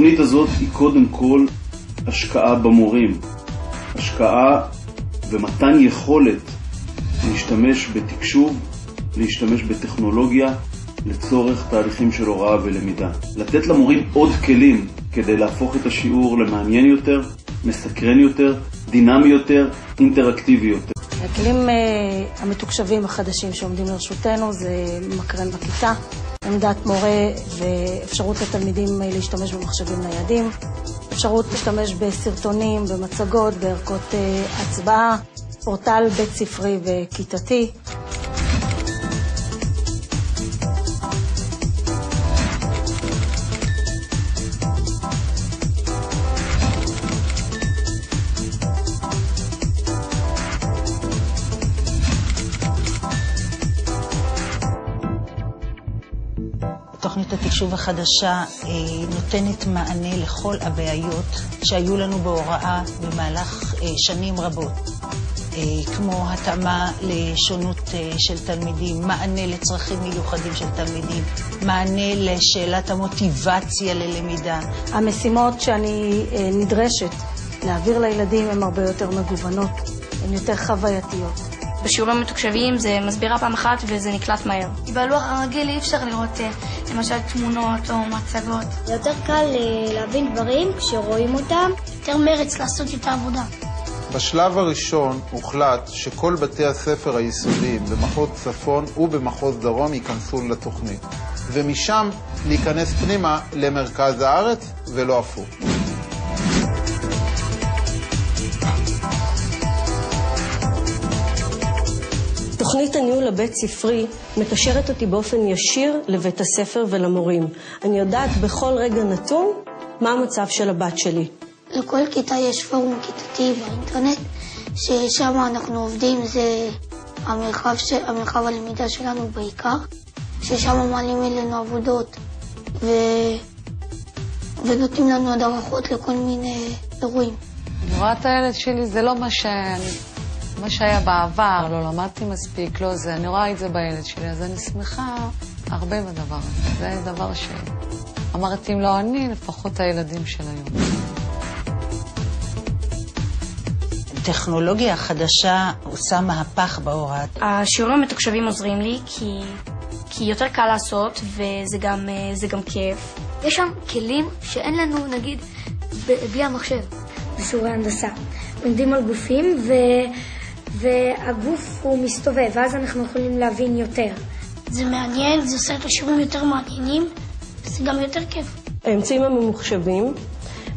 התוכנית הזאת היא קודם כל השקעה במורים, השקעה ומתן יכולת להשתמש בתקשוב, להשתמש בטכנולוגיה לצורך תהליכים של הוראה ולמידה. לתת למורים עוד כלים כדי להפוך את השיעור למעניין יותר, מסקרן יותר, דינמי יותר, אינטראקטיבי יותר. הכלים המתוקשבים החדשים שעומדים לרשותנו זה מקרן בכיתה, עמדת מורה ואפשרות לתלמידים להשתמש במחשבים ניידים, אפשרות להשתמש בסרטונים, במצגות, בערכות הצבעה, פורטל בית ספרי וכיתתי. תוכנית התקשוב החדשה נותנת מענה לכל הבעיות שהיו לנו בהוראה במהלך שנים רבות, כמו התאמה לשונות של תלמידים, מענה לצרכים מיוחדים של תלמידים, מענה לשאלת המוטיבציה ללמידה. המשימות שאני נדרשת להעביר לילדים הן הרבה יותר מגוונות, הן יותר חווייתיות. בשיעורים מתוקשבים זה מסבירה פעם אחת וזה נקלט מהר. בלוח הרגיל אי אפשר לראות למשל תמונות או מצגות. זה יותר קל להבין דברים כשרואים אותם. יותר מרץ לעשות את העבודה. בשלב הראשון הוחלט שכל בתי הספר היסודיים במחוז צפון ובמחוז דרום ייכנסו לתוכנית, ומשם להיכנס פנימה למרכז הארץ ולא הפוך. תוכנית הניהול הבית ספרי מקשרת אותי באופן ישיר לבית הספר ולמורים. אני יודעת בכל רגע נתון מה המצב של הבת שלי. לכל כיתה יש פורום כיתתי באינטרנט, ששם אנחנו עובדים, זה המרחב הלמידה שלנו בעיקר, ששם מעלים אלינו עבודות ונותנים לנו הדרכות לכל מיני אירועים. אני רואה את הילד שלי, זה לא מה שהיה בעבר, לא למדתי מספיק, לא זה, אני רואה את זה בילד שלי, אז אני שמחה הרבה בדבר הזה. זה דבר שאמרתי אם לא אני, לפחות הילדים של היום. טכנולוגיה חדשה עושה מהפך בהוראה. השיעורים המתוקשבים עוזרים לי כי יותר קל לעשות וזה גם כיף. יש שם כלים שאין לנו נגיד בלי המחשב. בשיעורי הנדסה. לומדים על גופים והגוף הוא מסתובב, ואז אנחנו יכולים להבין יותר. זה מעניין, זה עושה את השיעורים יותר מעניינים, וזה גם יותר כיף. האמצעים הממוחשבים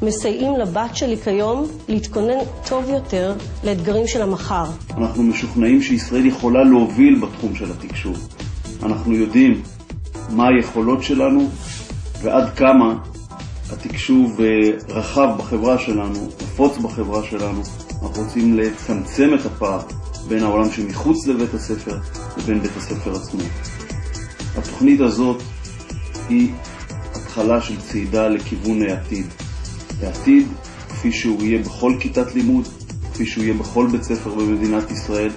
מסייעים לבת שלי כיום להתכונן טוב יותר לאתגרים של המחר. אנחנו משוכנעים שישראל יכולה להוביל בתחום של התקשוב. אנחנו יודעים מה היכולות שלנו ועד כמה התקשוב רחב בחברה שלנו, נפוץ בחברה שלנו. אנחנו רוצים לצמצם את הפער בין העולם שמחוץ לבית הספר לבין בית הספר עצמו. התוכנית הזאת היא התחלה של צעידה לכיוון העתיד. העתיד, כפי שהוא יהיה בכל כיתת לימוד, כפי שהוא יהיה בכל בית ספר במדינת ישראל,